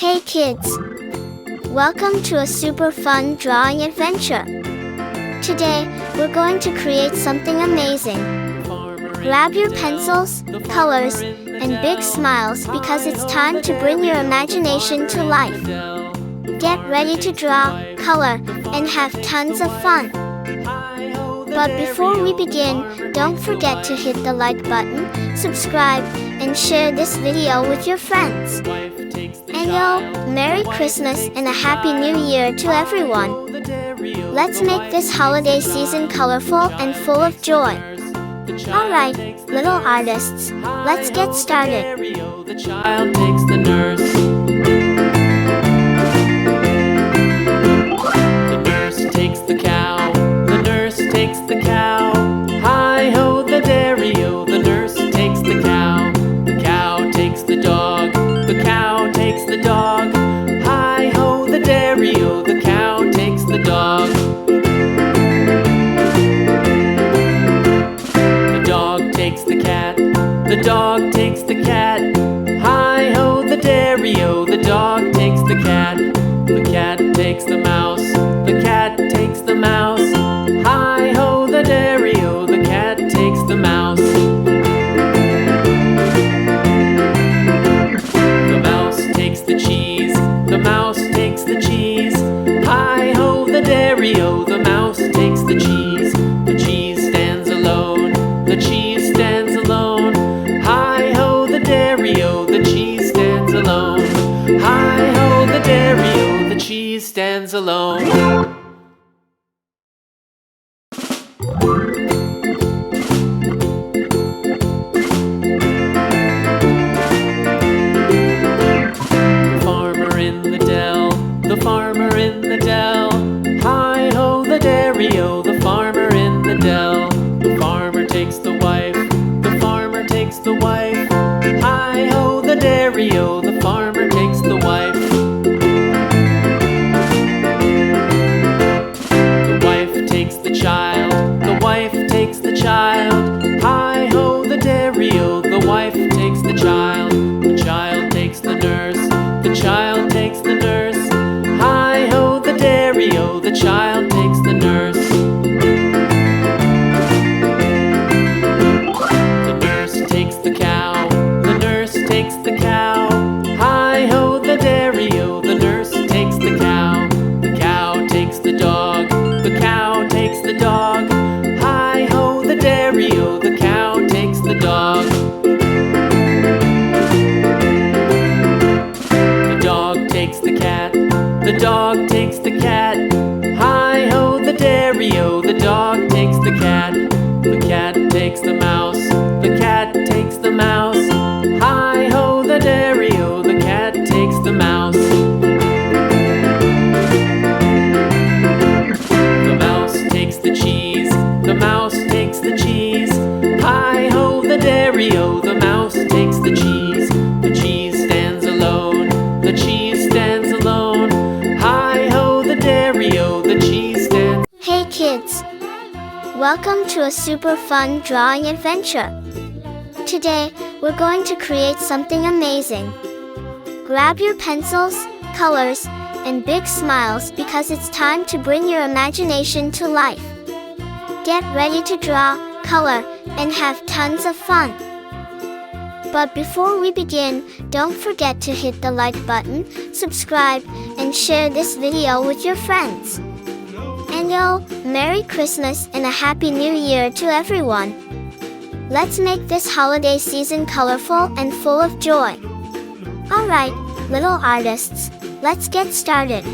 Hey kids! Welcome to a super fun drawing adventure. Today, we're going to create something amazing. Grab your pencils, colors, and big smiles because it's time to bring your imagination to life. Get ready to draw, color, and have tons of fun. But before we begin, don't forget to hit the like button, subscribe, and share this video with your friends. And Merry Christmas and a Happy New Year to everyone. Let's make this holiday season colorful and full of joy. Alright, little artists, let's get started. The child takes the nurse. The nurse takes the cow. The nurse takes the cow. Hi-ho, the dairy-o. The nurse takes the cow. The cow takes the dog. The cow takes the dog. Hi-ho, the dairy-o. The cow takes the dog. The dog takes the cat. The dog takes the cat. Hi-ho, the dairy-o. The dog takes the cat. The cat takes the mouse. The cat takes the mouse. Hi-ho, the dairy-o. The cat takes the mouse. The mouse takes the cheese. The mouse takes the cheese. Hi-ho, the dairy-o. The mouse takes the cheese. The cheese stands alone. The cheese stands alone. Hi-ho, the dairy-o. The cheese stands alone. Hi-ho, the dairy-o. The cheese stands alone. The farmer in the dell. Hi-ho, the dairy-o. The farmer in the dell. The farmer takes the wife. The farmer takes the wife. Hi-ho, the dairy-o. The farmer takes the wife. The wife takes the child. The wife takes the child. Hi-ho, the dairy-o. The wife takes the child. The child takes the nurse. The child takes the nurse. Hi-ho, the dairy-o. The child takes the nurse. The nurse takes the cow. The nurse takes the cow. Hi-ho, the dairy-o. The nurse takes the cow. The cow takes the dog. The cow takes the dog. Hi-ho, the dairy-o. The cow takes the dog. The dog takes the cat. The dog takes the cat. Hi-ho, the dairy-o. The dog takes the cat. The cat takes the mouse. The cat takes the mouse. Hi-ho, the dairy-o. The cat takes the mouse. The mouse takes the cheese. The mouse takes the cheese. Hi-ho, the dairy-o. The mouse takes the cheese. The cheese stands alone. The cheese stands alone. Hi-ho, the dairy-o. The cheese stands. Hey kids! Welcome to a super fun drawing adventure. Today, we're going to create something amazing. Grab your pencils, colors, and big smiles because it's time to bring your imagination to life. Get ready to draw, color, and have tons of fun. But before we begin, don't forget to hit the like button, subscribe, and share this video with your friends. And Merry Christmas and a Happy New Year to everyone. Let's make this holiday season colorful and full of joy. Alright, little artists, let's get started.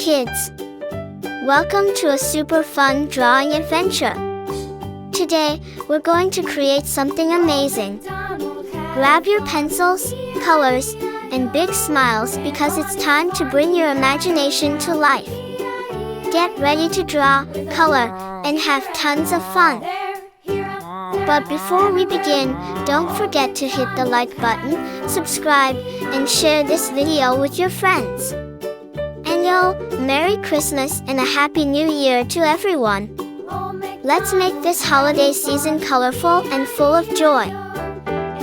kids! Welcome to a super fun drawing adventure! Today, we're going to create something amazing. Grab your pencils, colors, and big smiles because it's time to bring your imagination to life. Get ready to draw, color, and have tons of fun. But before we begin, don't forget to hit the like button, subscribe, and share this video with your friends. And yo, Merry Christmas and a Happy New Year to everyone! Let's make this holiday season colorful and full of joy.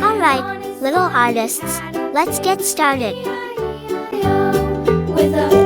Alright, little artists, let's get started. With a